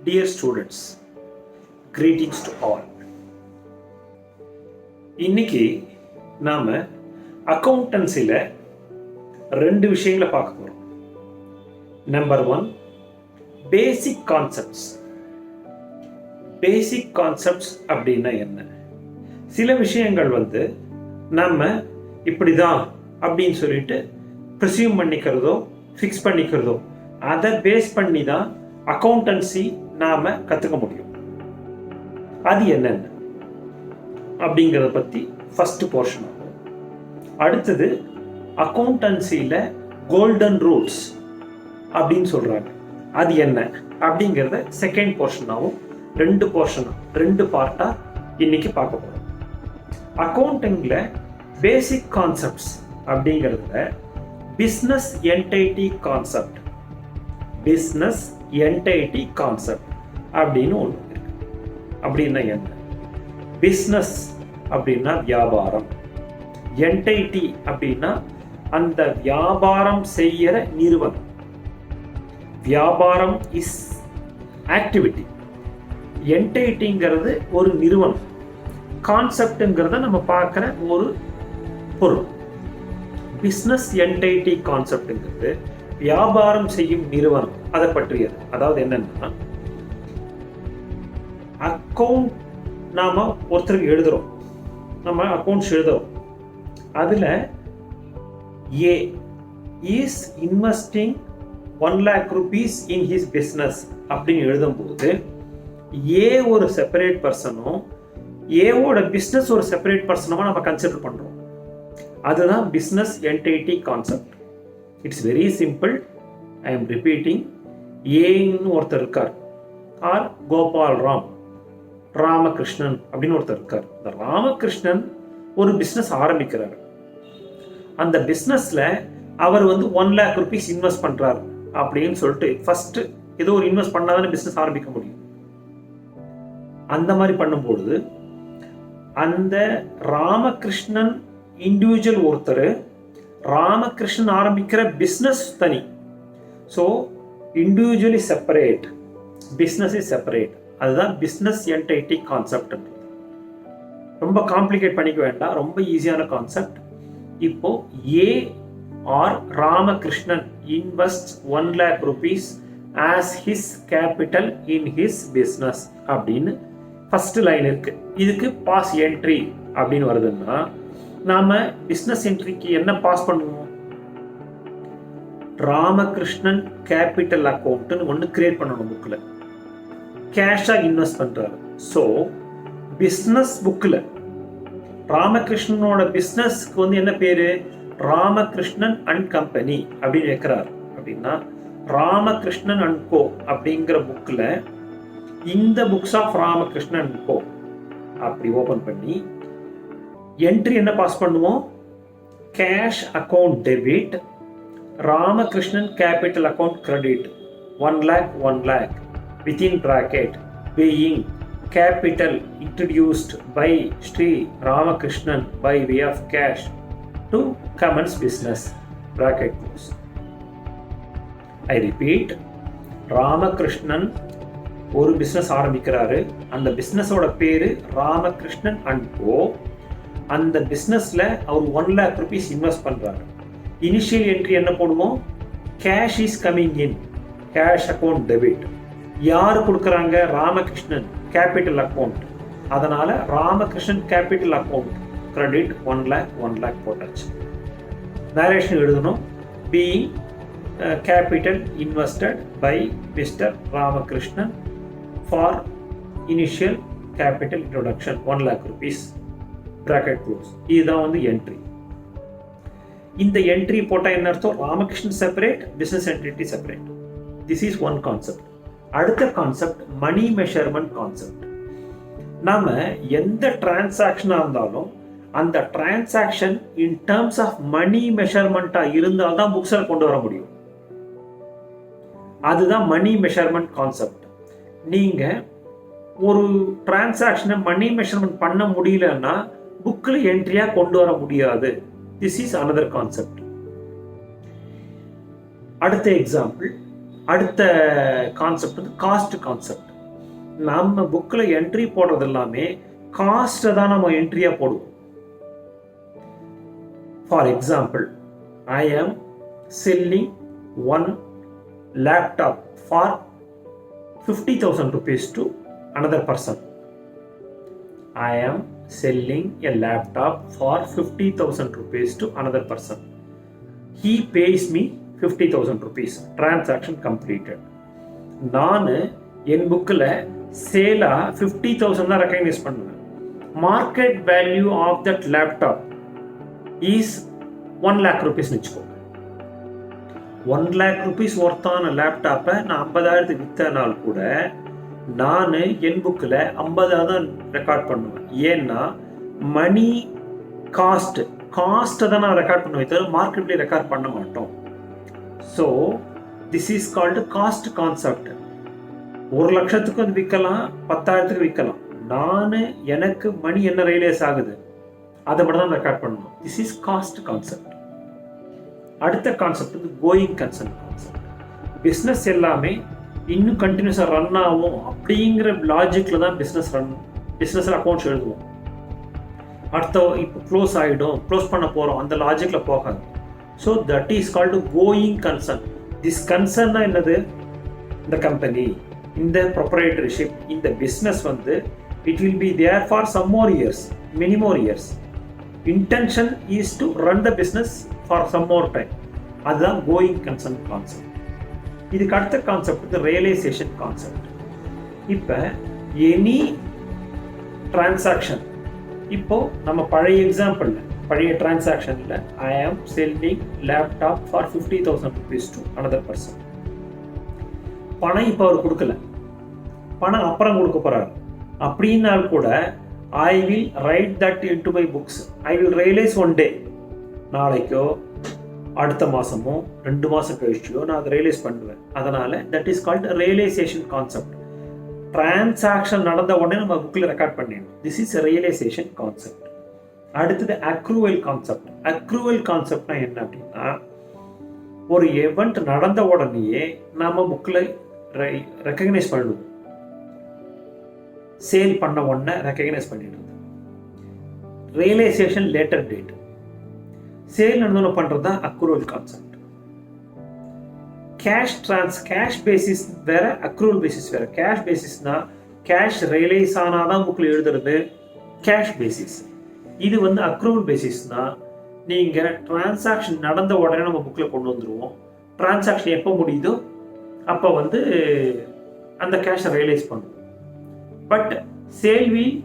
Dear students, greetings to all. இன்னைக்கு நாம அக்கௌண்டன்சில ரெண்டு விஷயங்களை பார்க்க போறோம். நம்பர் 1, பேசிக் கான்செப்ட்ஸ். பேசிக் கான்செப்ட்ஸ் அப்படின்னா என்ன? சில விஷயங்கள் நம்ம இப்படிதான் அப்படின்னு சொல்லிட்டு ப்ரிசியூம் பண்ணிக்கிறதோ ஃபிக்ஸ் பண்ணிக்கிறதோ அதை பேஸ் பண்ணி தான் அக்கௌண்டன்சி நாம கற்றுக்க முடியும். அது என்னென்ன அப்படிங்கிறத பற்றி ஃபர்ஸ்ட் போர்ஷன் ஆகும். அடுத்தது அக்கௌண்டன்சியில் கோல்டன் ரூல்ஸ் அப்படின்னு சொல்கிறாங்க, அது என்ன அப்படிங்கிறத செகண்ட் போர்ஷன் ஆகும். ரெண்டு பார்ட்டாக இன்னைக்கு பார்க்க போகிறோம். அக்கௌண்டிங்கில் பேசிக் கான்செப்ட்ஸ் அப்படிங்கிறதுல பிஸ்னஸ் என்டைட்டி கான்செப்ட் அப்படின்னு ஒன்று இருக்கு. அப்படின்னா என்ன? பிஸ்னஸ் அப்படின்னா வியாபாரம், என்டைட்டி அப்படின்னா அந்த வியாபாரம் செய்யற நிறுவனம். வியாபாரம் இஸ் ஆக்டிவிட்டி, என்டைட்டிங்கிறது ஒரு நிறுவனம், கான்செப்ட்ங்கிறத நம்ம பார்க்குற ஒரு பொருள். பிஸ்னஸ் என்டைட்டி கான்செப்ட்ங்கிறது வியாபாரம் செய்யும் நிறுவனம், அதை பற்றியது. அதாவது என்னன்னா, அக்கௌண்ட் நாம ஒருத்தருக்கு எழுதுறோம், நம்ம அக்கௌண்ட்ஸ் எழுதுறோம். அதுல ஏ is investing 1 lakh rupees in his business அப்படின்னு எழுதும்போது ஏ ஒரு செப்பரேட் பர்சனும் ஏவோட பிஸ்னஸ் ஒரு செப்பரேட் பர்சனுமா நம்ம கன்சிடர் பண்றோம். அதுதான் business entity concept. It's very simple. I am repeating. ஏன்னு ஒருத்தர் இருக்கார், ஆர் கோபால் ராமகிருஷ்ணன் அப்படின்னு ஒருத்தர் இருக்கார். இந்த ராமகிருஷ்ணன் ஒரு பிஸ்னஸ் ஆரம்பிக்கிறார். அந்த பிஸ்னஸ்ல அவர் 1 lakh rupees இன்வெஸ்ட் பண்றாரு அப்படின்னு சொல்லிட்டு ஃபர்ஸ்ட் ஏதோ ஒரு இன்வெஸ்ட் பண்ணாதானே பிஸ்னஸ் ஆரம்பிக்க முடியும். அந்த மாதிரி பண்ணும்பொழுது அந்த ராமகிருஷ்ணன் இண்டிவிஜுவல் ஒருத்தர், ராமகிருஷ்ணன் ஆரம்பிக்கிற பிஸ்னஸ் தனி. So individually separate, business is separate. அதுதான் பிஸ்னஸ் என்டைட்டி கான்செப்ட். ரொம்ப காம்ப்ளிகேட் பண்ணிக்க வேண்டாம், ரொம்ப ஈஸியான கான்செப்ட். இப்போ A R Ramakrishnan invest 1 lakh rupees as his capital in his business அப்படின்னு ஃபர்ஸ்ட் லைன் இருக்கு. இதுக்கு பாஸ் என்ட்ரி அப்படின்னு வருதுன்னா நாம பிஸ்னஸ் என்ட்ரிக்கு என்ன பாஸ் பண்ணுவோம்? ராமகிருஷ்ணன் கேபிட்டல் அக்கௌண்ட்னு ஒன்று கிரியேட் பண்ணணும். புக்கில் கேஷா இன்வெஸ்ட் பண்றாரு. ஸோ பிஸ்னஸ் புக்கில் ராமகிருஷ்ணனோட பிஸ்னஸ்க்கு என்ன பேரு? ராமகிருஷ்ணன் அண்ட் கம்பெனி அப்படின்னு வைக்கிறார். அப்படின்னா ராமகிருஷ்ணன் அண்ட் கோ அப்படிங்கிற புக்கில் இந்த புக்ஸ் ஆஃப் ராமகிருஷ்ணன் அண்ட் கோ அப்படி ஓபன் பண்ணி என்ட்ரி என்ன பாஸ் பண்ணுவோம்? Cash account debit, Ramakrishnan capital account credit 1 lakh within bracket being capital introduced by Sri Ramakrishnan by way of cash to commence business bracket close. I repeat, Ramakrishnan ஒரு business ஆரம்பிக்கிறாரு. அந்த பிஸ்னஸோட பேரு Ramakrishnan and co. அந்த பிஸ்னஸ்ல அவர் 1 lakh rupees invest பண்றாரு. Initial entry என்ன போடுவோம்? Cash is coming in, cash account debit. யாரு கொடுக்குறாங்க? Ramakrishnan capital account. அதனால Ramakrishnan capital account credit 1 lakh போட்டாச்சு. நரேஷன் எழுதணும். Being capital invested by Mr. Ramakrishnan for initial capital introduction 1 lakh rupees bracket close. இதுதான் என்ட்ரி. இந்த என்ட்ரி போட்டா என்ன அர்த்தம்? Ramakrishnan separate, business entity separate. This is one concept. அடுத்த கான்செப்ட் மணி மெஷர்மெண்ட் கான்செப்ட். நாம எந்த டிரான்சாக்ஷனா இருந்தாலும் அந்த transaction in terms of money மெஷர்மெண்டா இருந்தால் தான் புக்ஸில் கொண்டு வர முடியும். அதுதான் மணி மெஷர்மெண்ட் கான்செப்ட். நீங்க ஒரு டிரான்சாக்ஷனை மணி மெஷர்மெண்ட் பண்ண முடியலன்னா புக்கில் என்ட்ரியா கொண்டு வர முடியாது. This is another concept. அடுத்த எக்ஸாம்பிள், அடுத்த கான்செப்ட் காஸ்ட் கான்செப்ட். நம்ம புக்கில் என்ட்ரி போடுறது எல்லாமே காஸ்ட்டை தான் நம்ம என்ட்ரியாக போடுவோம். For example, I am selling one laptop for 50,000 rupees to another person. I am selling a laptop for 50,000 rupees to another person. He pays me 50,000 rupees. Transaction completed. நான் என் புக்கில் சேலா 50,000 தான் ரெக்கக்னைஸ் பண்ணுவேன். Market value of that laptop is 1 lakh rupees வச்சுக்கோ. 1 lakh rupees ஒர்த்தான லேப்டாப்பை நான் 50,000 விற்றனால் கூட நான் என் புக்கில் 50,000 தான் ரெக்கார்ட் பண்ணுவேன். ஏன்னா மணி காஸ்ட்டை தான் நான் ரெக்கார்ட் பண்ணுவேன், தவிர மார்க்கெட்லேயே ரெக்கார்ட் பண்ண மாட்டோம். So this is called cost concept. 1 லட்சத்துக்கு அது விற்கலாம், 10,000க்கு விற்கலாம். நான் எனக்கு மணி என்ன ரியலைஸ் ஆகுது அதை மட்டும் தான் ரெக்கார்ட் பண்ணணும். This is cost concept. அடுத்த கான்செப்ட் வந்து கோயிங் கன்சர்ன் கான்செப்ட். பிஸ்னஸ் எல்லாமே இன்னும் கண்டினியூஸாக ரன் ஆகும் அப்படிங்கிற லாஜிக்கில் தான் பிஸ்னஸில் அக்கௌண்ட்ஸ் எழுதுவோம். அடுத்த இப்போ க்ளோஸ் ஆகிடும், க்ளோஸ் பண்ண போகிறோம், அந்த லாஜிக்கில் போகாது. So that is called going concern. This கன்சர்ன்னா என்னது? இந்த கம்பெனி, இந்த ப்ரொப்ரைட்டர்ஷிப், இந்த பிஸ்னஸ் வந்து it will be there for some more years, many more years. Intention is to run the business for some more time. அதுதான் கோயிங் கன்சர்ன் கான்செப்ட். இதுக்கு அடுத்த கான்செப்ட் வந்து ரியலைசேஷன் கான்செப்ட். இப்போ எனி டிரான்சாக்ஷன், இப்போ நம்ம பழைய எக்ஸாம்பிளில், பழைய டிரான்சாக்ஷனில் I am selling laptop for 50,000 rupees to another person. பணம் இப்போ அவர் கொடுக்கல, பணம் அப்புறம் கொடுக்க போகிறார். அப்படின்னால் கூட I will write that into my books. I will realise one day. நாளைக்கோ அடுத்த மாதமோ 2 மாதம் கழிச்சியோ நான் அதை ரியலைஸ் பண்ணுவேன். அதனால் that is called realisation concept. Transaction நடந்த உடனே நம்ம புக்கில் ரெக்கார்ட் பண்ணிடணும். This is realisation concept. அடுத்தது அக்ரூவல் கான்செப்ட். அக்ரூவல் கான்செப்ட்னா என்ன அப்படின்னா, ஒரு எவெண்ட் நடந்த உடனேயே நம்ம புக்கில் ரெக்கக்னைஸ் பண்ணுவோம். சேல் பண்ண உடனே ரெக்கக்னைஸ் பண்ணிடுறது. Realisation later date. சேல் நடந்தோன்னு பண்ணுறது தான் அக்ரூவல் கான்செப்ட். கேஷ் பேசிஸ் வேற, அக்ரூவல் பேசிஸ் வேற. கேஷ் பேசிஸ்னா கேஷ் ரியலைஸ் ஆனாதான் புக்கில் எழுதுறது கேஷ் பேசிஸ். இது வந்து அக்ரூவல் பேசிஸ்னா நீங்கள் டிரான்சாக்ஷன் நடந்த உடனே நம்ம புக்கில் கொண்டு வந்துடுவோம். டிரான்சாக்ஷன் எப்போ முடியுதோ அப்போ வந்து அந்த கேஷை ரியலைஸ் பண்ணுவோம். But sale will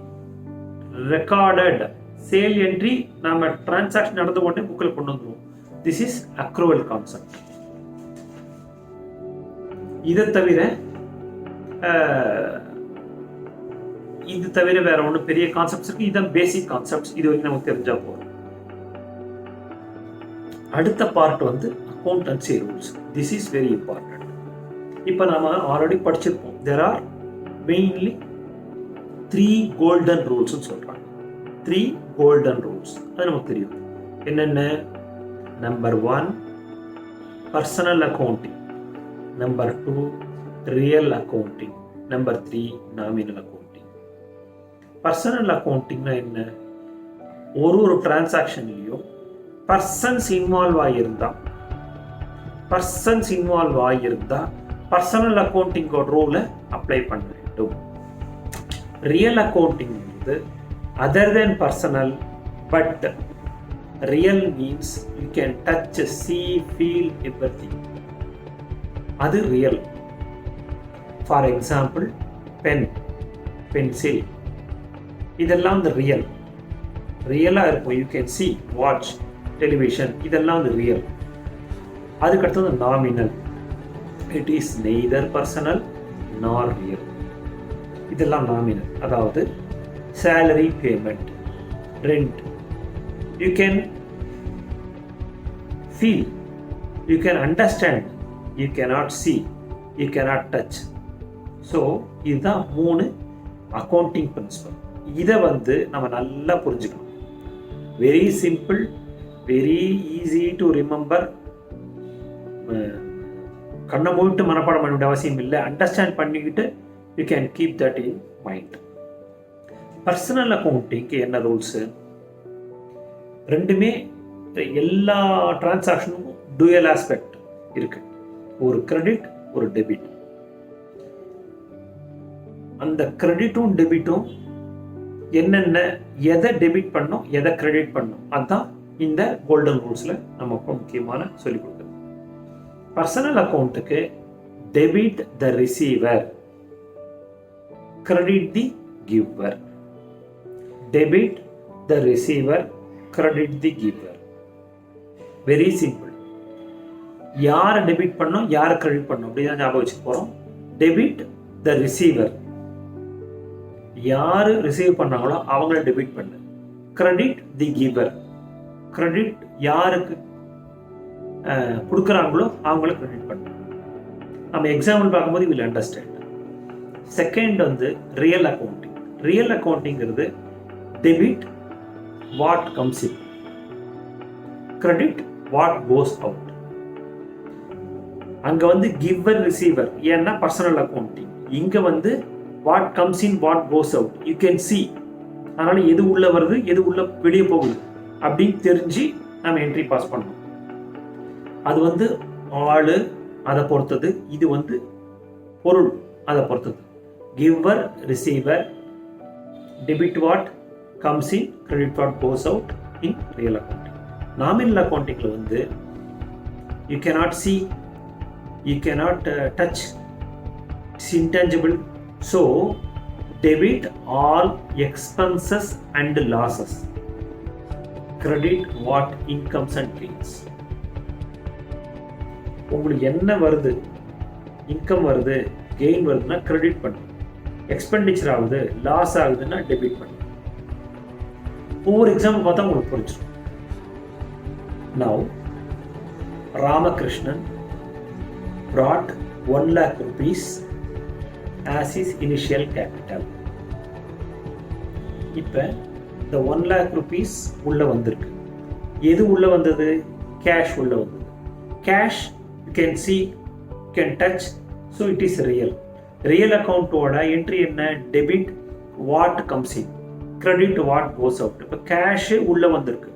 recorded, sale entry நம்ம டிரான்சாக்ஷன் நடந்த உடனே புக்கில் கொண்டு வந்துடுவோம். This is accrual concept. இதை தவிர இது தவிர வேற ஒன்றும் பெரிய கான்செப்ட்ஸ் இருக்கு. இதுதான் பேசிக் கான்செப்ட்ஸ். இது வரைக்கும் நமக்கு தெரிஞ்சா போதும். அடுத்த பார்ட் வந்து accountancy rules. This is very important. இப்போ நாம ஆல்ரெடி படிச்சிருப்போம். தேர் ஆர் மெயின்லி 3 கோல்டன் ரூல்ஸ்ன்னு சொல்றாங்க. 3 கோல்டன் ரூல்ஸ் அது நமக்கு தெரியும். என்னென்ன? Number 1 personal accounting, number 2 real accounting, number 3 nominal accounting. Personal அக்கௌண்டிங்னா என்ன? ஒரு டிரான்சாக்ஷன்லையும் பர்சன்ஸ் இன்வால்வ் ஆகியிருந்தா பர்சனல் அக்கௌண்டிங் ரூலை அப்ளை பண்ண வேண்டும். ரியல் அக்கௌண்டிங் வந்து other than personal, but real means you can touch, see, feel everything. அது ரியல். ஃபார் எக்ஸாம்பிள் பென்சில், இதெல்லாம் வந்து ரியலாக இருக்கும். You can see, watch, television, இதெல்லாம் வந்து ரியல். அதுக்கடுத்தது nominal. It is neither personal நார் ரியல். இதெல்லாம் நாமினல். அதாவது salary payment, rent. You can feel, you can understand, you cannot see, you cannot touch. So இதுதான் 3 அக்கௌண்டிங் பிரின்சிபல். இதை வந்து நம்ம நல்லா புரிஞ்சுக்கணும். Very simple, very easy to remember. கண்ணை மூடிட்டு மனப்பாடம் பண்ண வேண்டிய அவசியம் இல்லை. அண்டர்ஸ்டாண்ட் பண்ணிக்கிட்டு you can keep that in mind. Personal அக்கௌண்டிங்க்கு என்ன ரூல்ஸு? ரெண்டுமே எல்லா டிரான்சாக்ஷனும் டூயல் ஆஸ்பெக்ட் இருக்கு. ஒரு கிரெடிட், ஒரு டெபிட். அந்த கிரெடிட்டும் டெபிட்டும் என்னென்ன, எதை டெபிட் பண்ணோம், எதை கிரெடிட் பண்ணோம், அதுதான் இந்த கோல்டன் ரூல்ஸ்ல நமக்கு முக்கியமான சொல்லிக் கொடுக்குறது. பர்சனல் அக்கௌண்ட்டுக்கு debit the receiver, credit the giver. Debit the receiver, credit the giver. Very simple. யாரை டெபிட் பண்ணோம், யாரை கிரெடிட் பண்ணோம் அப்படிதான் ஞாபகம் வச்சுக்க போறோம். டெபிட் த ரிசீவர், யாரு ரிசீவ் பண்ணாங்களோ அவங்கள டெபிட் பண்ணு. கிரெடிட் தி கிவர், கிரெடிட் யாருக்கு கொடுக்குறாங்களோ அவங்கள கிரெடிட் பண்ணு. நம்ம எக்ஸாம்பிள் பார்க்கும்போது வில் அண்டர்ஸ்டாண்ட். செகண்ட் வந்து ரியல் அக்கௌண்டிங். ரியல் அக்கௌண்டிங்கிறது debit what comes in, credit what goes out. அங்க வந்து கிவர் ரிசீவர், ஏன்னா பர்சனல் அக்கௌண்டிங். இங்க வந்து what comes in what goes out, you can see. அதனால எது உள்ள வருது, எது உள்ள வெளியே போகுது அப்படின்னு தெரிஞ்சு நம்ம என்ட்ரி பாஸ் பண்ணணும். அது வந்து ஆளு அதை பொறுத்தது, இது வந்து பொருள் அதை பொறுத்தது. Giver receiver, debit what comes in, credit what goes out in real accounting. Nominal அக்கௌண்டிங்ல வந்து you cannot see, you cannot touch, it's intangible. So, debit all expenses and losses. Credit what incomes and gains. உங்களுக்கு என்ன வருது, income வருது, gain வருதுன்னா credit பண்ணு. Expenditure ஆகுது, loss ஆகுதுன்னா டெபிட் பண்ணு. ஒவ்வொரு எக்ஸாம்பிள் பார்த்தா உங்களுக்கு புரிஞ்சிடும். Now, Ramakrishnan brought 1 lakh rupees as his initial capital. இப்போ இந்த 1 lakh rupees உள்ள வந்திருக்கு. எது உள்ள வந்தது? கேஷ் உள்ள வந்தது. Cash you can see, you can touch, so it is real. Real அக்கௌண்ட்டோட என்ட்ரி என்ன? Debit what comes in, credit what goes out. இப்போ கேஷ் உள்ள வந்திருக்கு.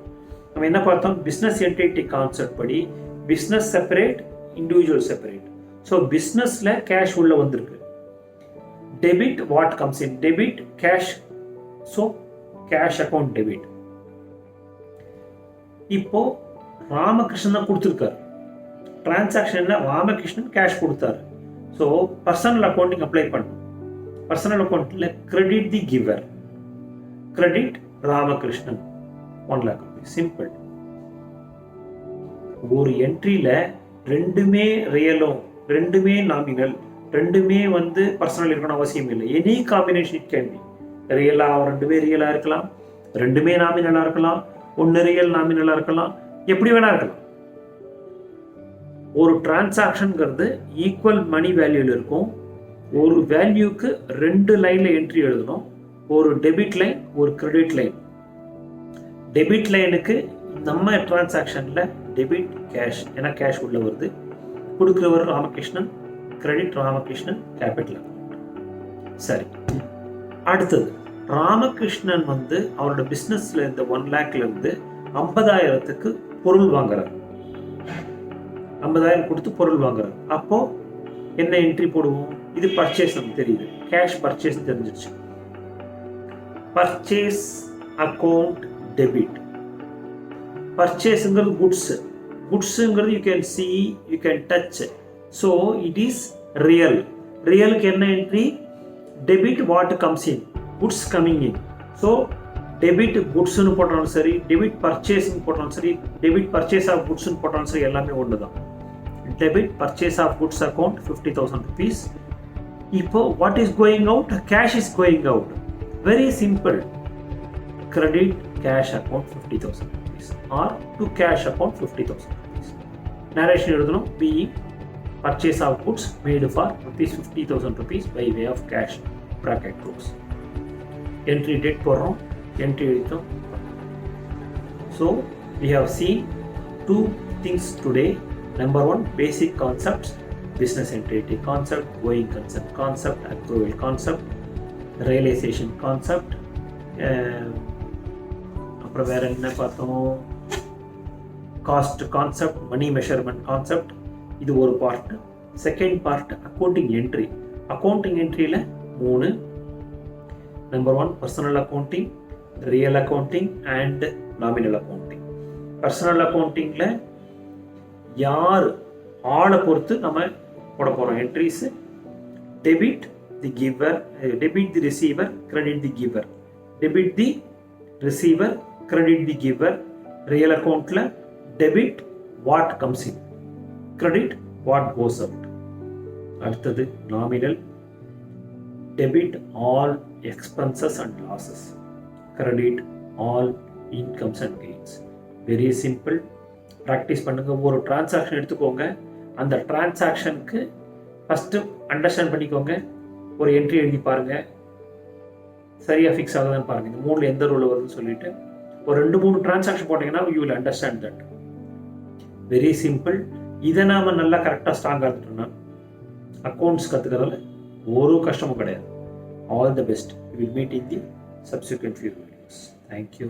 நம்ம என்ன பார்த்தோம்? பிஸ்னஸ் என்டிட்டி கான்செப்ட் படி business separate, individual separate. So பிஸ்னஸ்ல கேஷ் உள்ள வந்திருக்கு. Debit what comes in, debit cash, so cash account debit. இப்போ ராமகிருஷ்ணன் கொடுத்துருக்காரு, டிரான்சாக்ஷன்ல ராமகிருஷ்ணன் கேஷ் கொடுத்தாரு. ஸோ பர்சனல் அக்கௌண்டிங் அப்ளை பண்ணும். பர்சனல் அக்கௌண்ட்ல credit the giver, credit Ramakrishnan 1 lakh rupees. Simple. ஒரு என்ட்ரியில ரெண்டுமே ரியலும், ரெண்டுமே நாமினல், ரெண்டுமே வந்து பர்சனல் இருக்கணும் அவசியம் இல்லை. Any combination it can be. ரியலா, ரெண்டுமே ரியலா இருக்கலாம், ரெண்டுமே நாமினலா இருக்கலாம், ஒன்னு ரியல் நாமினலா இருக்கலாம், எப்படி வேணா இருக்கலாம். ஒரு டிரான்சாக்ஷன்ங்கிறது ஈக்குவல் மணி வேல்யூல இருக்கும். ஒரு வேல்யூக்கு 2 லைன்ல என்ட்ரி எழுதணும். ஒரு டெபிட் லைன், ஒரு கிரெடிட் லைன். டெபிட் லைனுக்கு நம்ம டிரான்சாக்ஷன்ல டெபிட் கேஷ், ஏன்னா கேஷ் உள்ள வருது. கொடுக்கிறவர் Ramakrishnan, credit Ramakrishnan, capital account. சரி, அடுத்தது ராமகிருஷ்ணன் வந்து அவரோட பிசினஸ்ல இந்த 1 lakhல இருந்து 50,000க்கு பொருள் வாங்குறாரு. 50,000 கொடுத்து பொருள் வாங்குறாரு. அப்போ என்ன என்ட்ரி போடுவோம்? இது பர்ச்சேஸ் நமக்கு தெரியுது, கேஷ் பர்ச்சேஸ் தெரிஞ்சிருச்சு. Purchase account debit. பர்ச்சேஸ்ங்கிறது குட்ஸ், குட்ஸ்ங்கிறது you can see, you can touch. So it is real. ரியலுக்கு என்ன entry? Debit what comes in, goods coming in. So debit குட்ஸ்னு போட்டாலும் சரி, டெபிட் பர்ச்சேஸ்ன்னு போட்டாலும் சரி, டெபிட் பர்ச்சேஸ் ஆஃப் குட்ஸ்னு போட்டாலும் சரி, எல்லாமே ஒன்று தான். Debit purchase of goods account 50,000 rupees. இப்போ what is going out? Cash is going out. Very simple. Credit cash account 50,000 rupees or to cash account 50,000 rupees. Narration எழுதணும். Being purchase of goods made for ₹50,000 by way of cash, bracket close. Entry date போடுறோம், entry எழுதிட்டோம். So we have seen 2 things today. Number 1, basic concepts. Business entity concept, going concern concept, accrual concept, realisation concept, அப்புறம் வேற என்ன பார்த்தோம், cost concept, money measurement concept. இது ஒரு part. Second part accounting entry. Accounting என்ட்ரியில் 3. Number 1 personal accounting, real accounting and nominal accounting. Personal அக்கௌண்டிங்கில் யார் ஆளை பொறுத்து நம்ம போட போகிறோம் entries. Debit the giver, debit the receiver, credit the giver. Debit the receiver, credit the giver. Real அக்கௌண்ட்டில் debit what comes in, credit what goes out. அடுத்தது nominal, debit all expenses and losses, credit all incomes and gains. Very simple. Practice பண்ணுங்க. ஒரு transaction எடுத்துக்கோங்க. அந்த டிரான்சாக்ஷனுக்கு first understand பண்ணிக்கோங்க. ஒரு entry எழுதி பாருங்க, சரியாக ஃபிக்ஸ் ஆகுதுன்னு பாருங்க. இந்த 3ல் எந்த ரூல் வருதுன்னு சொல்லிட்டு ஒரு 2-3 டிரான்சாக்ஷன் போட்டிங்கன்னா you will understand that. Very simple. இதை நாம் நல்லா கரெக்டாக ஸ்ட்ராங்காக இருந்துட்டோம்னா அக்கௌண்ட்ஸ் கற்றுக்கிறதுல ஒரு கஷ்டமும் கிடையாது. All the best. Will meet in the subsequent few videos. Thank you.